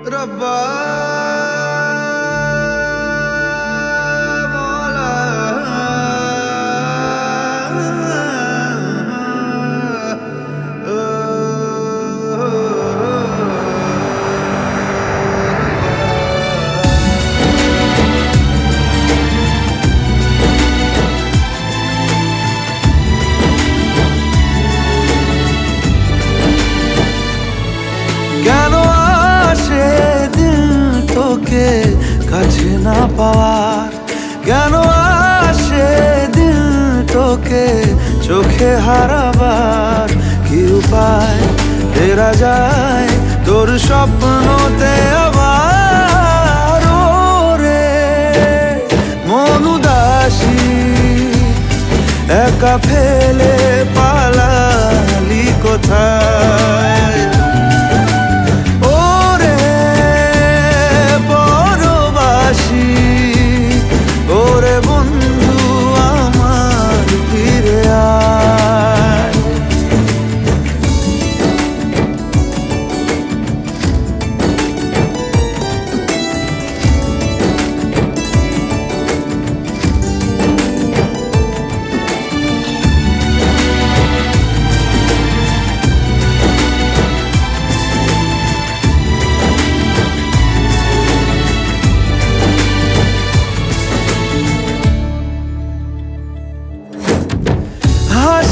रब्बा কাছে না পাওয়ার কেন আসে দিল তোকে চোখে হারাবার কি উপায় ফেরা যায় তোর স্বপ্নতে আবার রে মন উদাসী একা ফেলে পালালি কোথায় ওরে বন্ধু আমার ফিরে আয়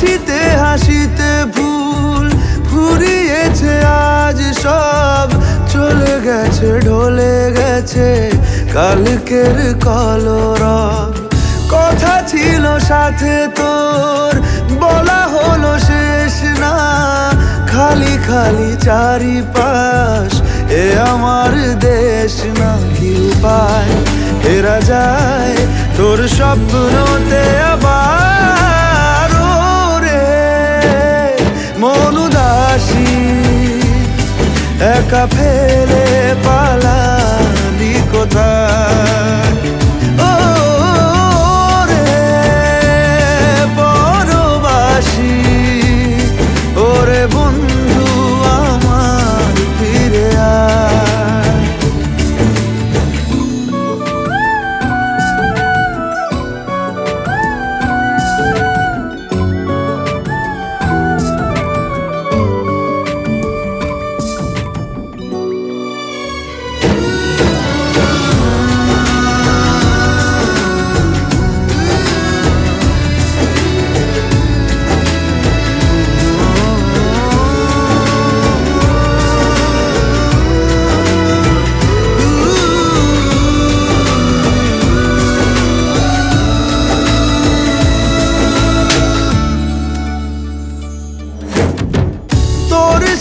হাসিতে হাসিতে ভুল ফুরিয়েছে আজ সব চলে গেছে ঢলে গেছে কালকের কলরব কথা ছিল সাথে তোর বলা হলো শেষ না খালি খালি চারিপাশ এ আমার দেশ না কি উপায় ফেরা যায় তোর স্বপ্নতে আবার মন উদাসী একা ফেলে পালালি কোথায় ও রে পরবাসী ওরে বন্ধু আমার ফিরে আয়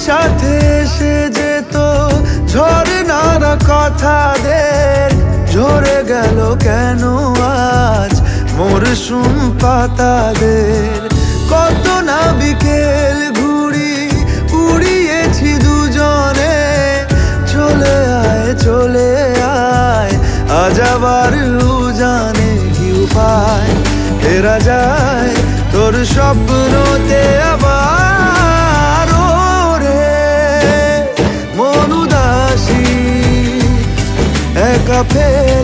সাথে এসে যেত ঝরনার কথাদের ঝরে গেল কেন আজ মরশুম পাতাদের কত না বিকেল ঘুড়ি উড়িয়েছি দুজনে চলে আয় আজ আবার জানে কি উপায় ফেরা যায় তোর স্বপ্নতে আবার মন উদাসী একা ফেলে